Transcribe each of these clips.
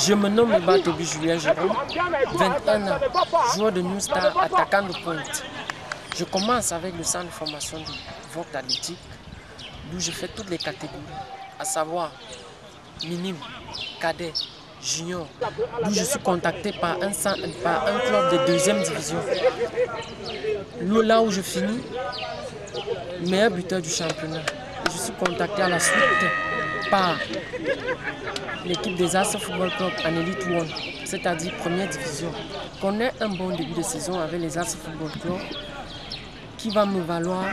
Je me nomme Toby Julien Jérôme, 21 ans, joueur de New Star, attaquant de pointe. Je commence avec le centre de formation de Vogt Athlétique, d'où je fais toutes les catégories, à savoir minime, cadet, junior, d'où je suis contacté par un club de deuxième division. Là où je finis, meilleur buteur du championnat. Et je suis contacté à la suite par l'équipe des As Football Club en Elite One, c'est-à-dire première division. On a un bon début de saison avec les As Football Club qui va me valoir,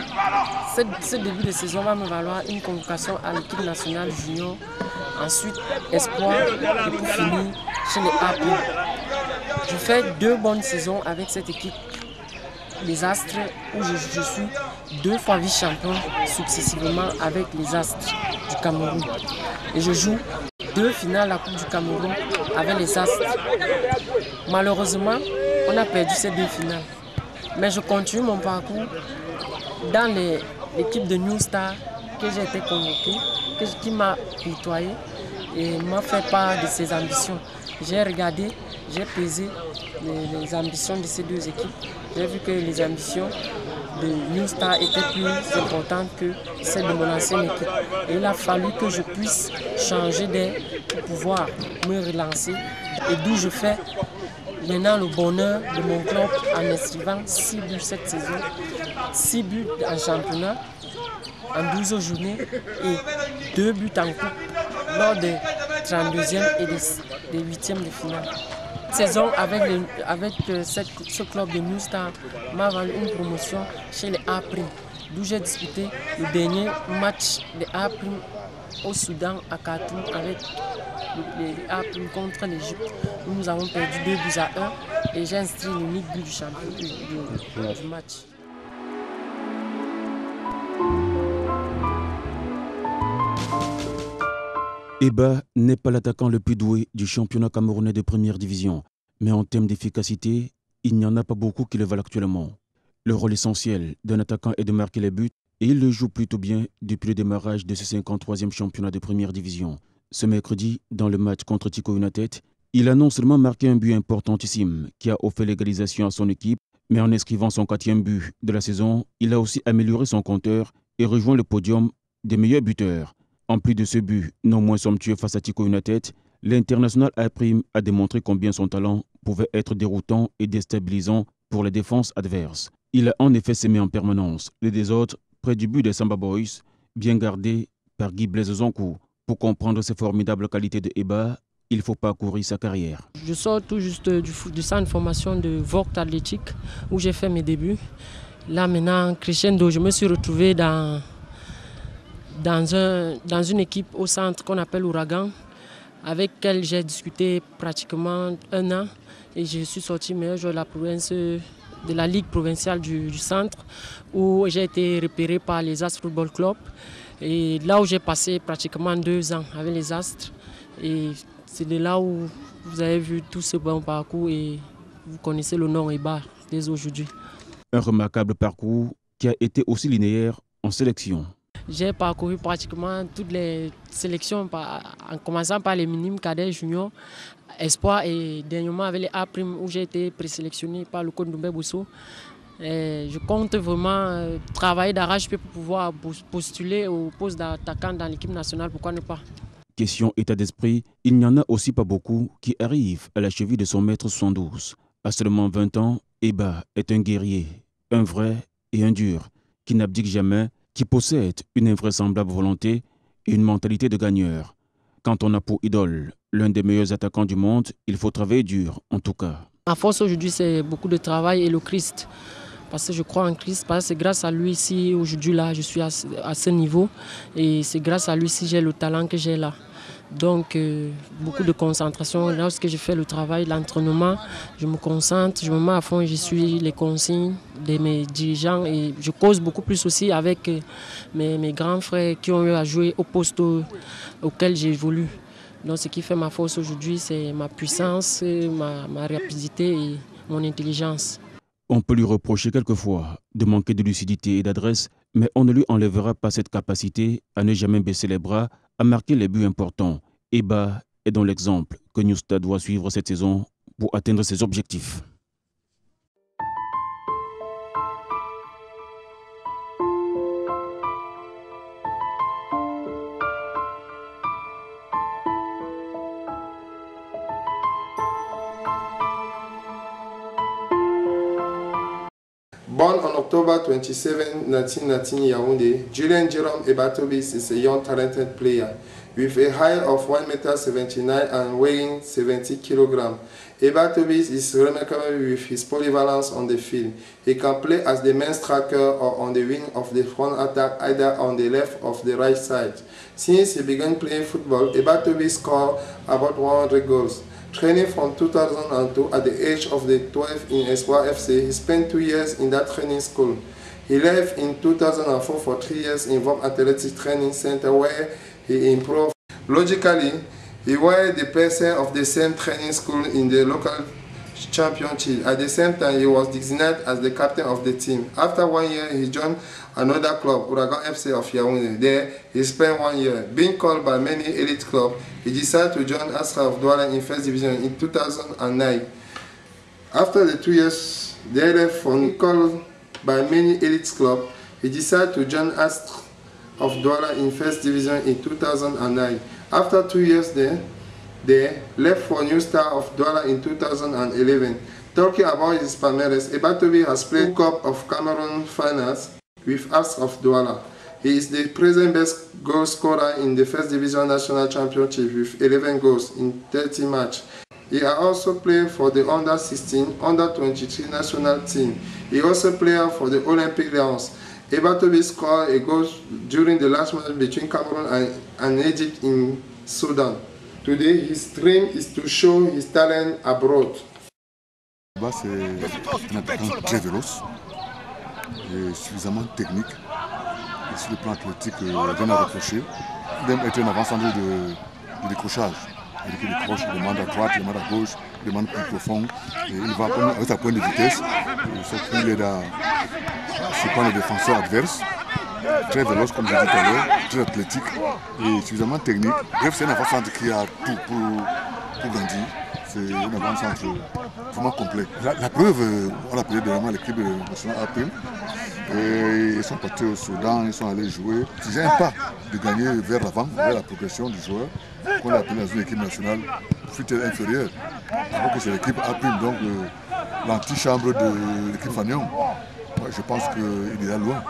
ce début de saison va me valoir une convocation à l'équipe nationale junior, ensuite espoir et pour finir chez les AP. Je fais 2 bonnes saisons avec cette équipe, les Astres, où je suis 2 fois vice-champion successivement avec les Astres du Cameroun. Et je joue 2 finales à la Coupe du Cameroun avec les Astres. Malheureusement, on a perdu ces 2 finales. Mais je continue mon parcours dans l'équipe de New Star que j'ai été convoqué, qui m'a côtoyé et m'a fait part de ses ambitions. J'ai regardé, j'ai pesé les ambitions de ces 2 équipes. J'ai vu que les ambitions de New Star étaient plus importantes que celles de mon ancienne équipe. Et il a fallu que je puisse changer d'air pour pouvoir me relancer. Et d'où je fais maintenant le bonheur de mon club en inscrivant 6 buts cette saison, 6 buts en championnat, en 12 journées et 2 buts en coupe lors des 32e et des 8e de finale. Cette saison avec ce club de New Star m'a valu une promotion chez les A', d'où j'ai disputé le dernier match des A' au Soudan à Khartoum avec les A' contre l'Égypte. Nous avons perdu 2 buts à 1 et j'ai inscrit l'unique but du champion du match. Eba n'est pas l'attaquant le plus doué du championnat camerounais de première division, mais en termes d'efficacité, il n'y en a pas beaucoup qui le valent actuellement. Le rôle essentiel d'un attaquant est de marquer les buts et il le joue plutôt bien depuis le démarrage de ce 53e championnat de première division. Ce mercredi, dans le match contre Tico United, il a non seulement marqué un but importantissime qui a offert l'égalisation à son équipe, mais en inscrivant son 4e but de la saison, il a aussi amélioré son compteur et rejoint le podium des meilleurs buteurs. En plus de ce but non moins somptueux face à Tico United, l'international A' a démontré combien son talent pouvait être déroutant et déstabilisant pour les défenses adverses. Il a en effet sémé en permanence les désordres près du but des Samba Boys, bien gardé par Guy Blaise Zonkou. Pour comprendre ces formidables qualités de Eba, il faut parcourir sa carrière. Je sors tout juste du centre de formation de Vogt Athlétique où j'ai fait mes débuts. Là maintenant, crescendo, je me suis retrouvé dans une équipe au centre qu'on appelle Ouragan, avec laquelle j'ai discuté pratiquement 1 an et je suis sorti meilleur joueur de la province, de la Ligue provinciale du centre, où j'ai été repéré par les Astres Football Club. Et là où j'ai passé pratiquement 2 ans avec les Astres. Et c'est de là où vous avez vu tout ce bon parcours et vous connaissez le nom Eba dès aujourd'hui. Un remarquable parcours qui a été aussi linéaire en sélection. J'ai parcouru pratiquement toutes les sélections, en commençant par les minimes, cadets, juniors, espoirs et dernièrement avec les A' où j'ai été présélectionné par le coach Ndoumbe Bousso. Je compte vraiment travailler d'arrache-pied pour pouvoir postuler au poste d'attaquant dans l'équipe nationale, pourquoi ne pas. Question état d'esprit, il n'y en a aussi pas beaucoup qui arrivent à la cheville de son maître 72. À seulement 20 ans, Eba est un guerrier, un vrai et un dur, qui n'abdique jamais, qui possède une invraisemblable volonté et une mentalité de gagneur. Quand on a pour idole l'un des meilleurs attaquants du monde, il faut travailler dur, en tout cas. Ma force aujourd'hui, c'est beaucoup de travail et le Christ. Parce que je crois en Christ, parce que c'est grâce à lui si aujourd'hui là, je suis à ce niveau. Et c'est grâce à lui si j'ai le talent que j'ai là. Donc beaucoup de concentration. Lorsque je fais le travail, l'entraînement, je me concentre, je me mets à fond, je suis les consignes de mes dirigeants et je cause beaucoup plus aussi avec mes grands frères qui ont eu à jouer au poste auquel j'évolue. Donc ce qui fait ma force aujourd'hui, c'est ma puissance, ma rapidité et mon intelligence. On peut lui reprocher quelquefois de manquer de lucidité et d'adresse, mais on ne lui enlèvera pas cette capacité à ne jamais baisser les bras, à marquer les buts importants. Eba est dans l'exemple que New Star doit suivre cette saison pour atteindre ses objectifs. Born on October 27, 1919 Yaoundé, Julien Jérôme Ebatobis is a young talented player with a height of 1,79 m and weighing 70 kg. Ebatobis is remarkable with his polyvalence on the field. He can play as the main striker or on the wing of the front attack, either on the left or the right side. Since he began playing football, Ebatobis scored about 100 goals. Training from 2002 at the age of 12 in Espoir FC, he spent 2 years in that training school. He left in 2004 for 3 years in Vom Athletic Training Center where he improved. Logically, he was the person of the same training school in the local championship. At the same time, he was designated as the captain of the team. After 1 year, he joined another club, Ouragan FC of Yaoundé. There, he spent 1 year. Being called by many elite clubs, he decided to join Astra of Douala in First Division in 2009. After the 2 years there left for called by many elite clubs, he decided to join Astra of Douala in First Division in 2009. After 2 years there, they left for New Star of Douala in 2011. Talking about his palmarès, Ebatobi has played Cup of Cameroon finals with Astra of Douala. He is the present best goal scorer in the First Division National Championship with 11 goals in 30 matches. He has also played for the Under-16, Under-23 national team. He also played for the Olympic Lions. Ebatobi scored a goal during the last match between Cameroon and Egypt in Sudan. Today, his dream is to show his talent abroad. C'est un attaquant très véloce et suffisamment technique. Et sur le plan athlétique, rien à reprocher. Il aime être un avant-centre de décrochage. Il décroche, il demande à droite, il demande à gauche, il demande plus profond. Et il va avec sa pointe de vitesse. Il aide à surprendre les défenseurs adverses. Très véloce, comme je l'ai dit tout à l'heure, très athlétique et suffisamment technique. Bref, c'est un avant-centre qui a tout pour grandir. C'est un avant-centre vraiment complet. La preuve, on l'a appelé dernièrement l'équipe nationale AP. Ils sont partis au Soudan, ils sont allés jouer. C'est un pas de gagner vers l'avant, vers la progression du joueur, qu'on a appelé dans une équipe nationale fut-elle inférieure. Alors que c'est l'équipe AP, donc l'antichambre de l'équipe Fagnon. Je pense qu'il est loin.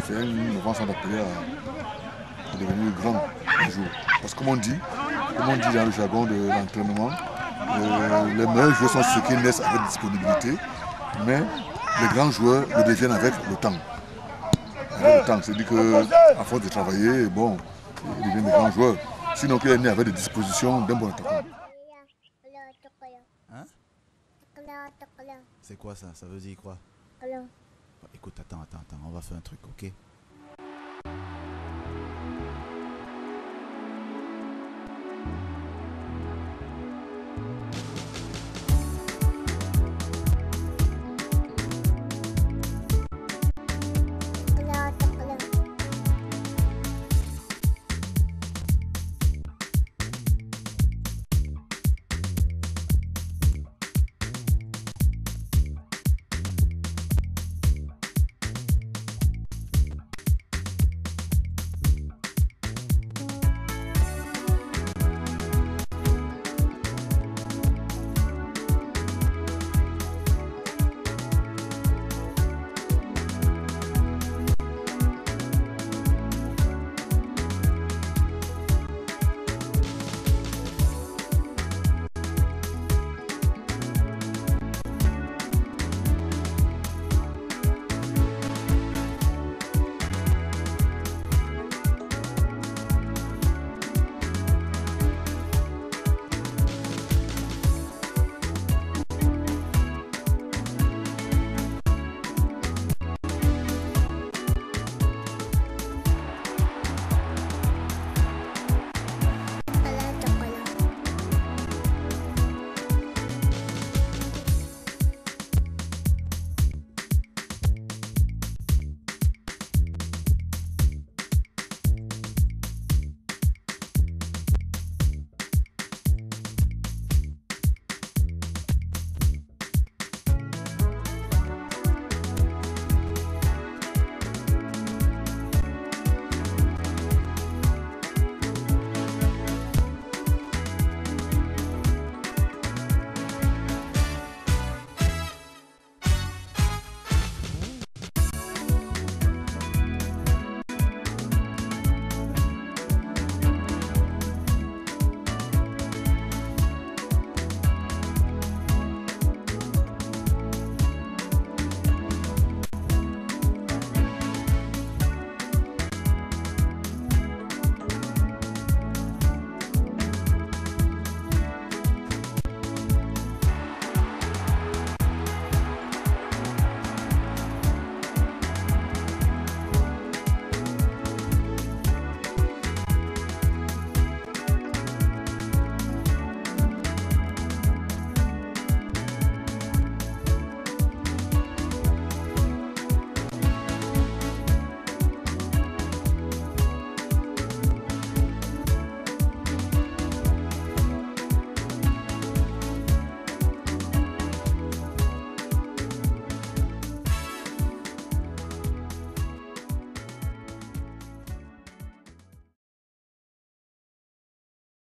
C'est un avant-centre appelé à devenir grand un jour. Parce que comme on dit dans le jargon de l'entraînement, les meilleurs joueurs sont ceux qui naissent avec disponibilité, mais les grands joueurs le deviennent avec le temps. Avec le temps, c'est-à-dire qu'à force de travailler, bon, ils deviennent des grands joueurs. Sinon qu'il est né avec des dispositions d'un bon attaquant. Hein? C'est quoi ça? Ça veut dire quoi? Écoute, attends, on va faire un truc, ok?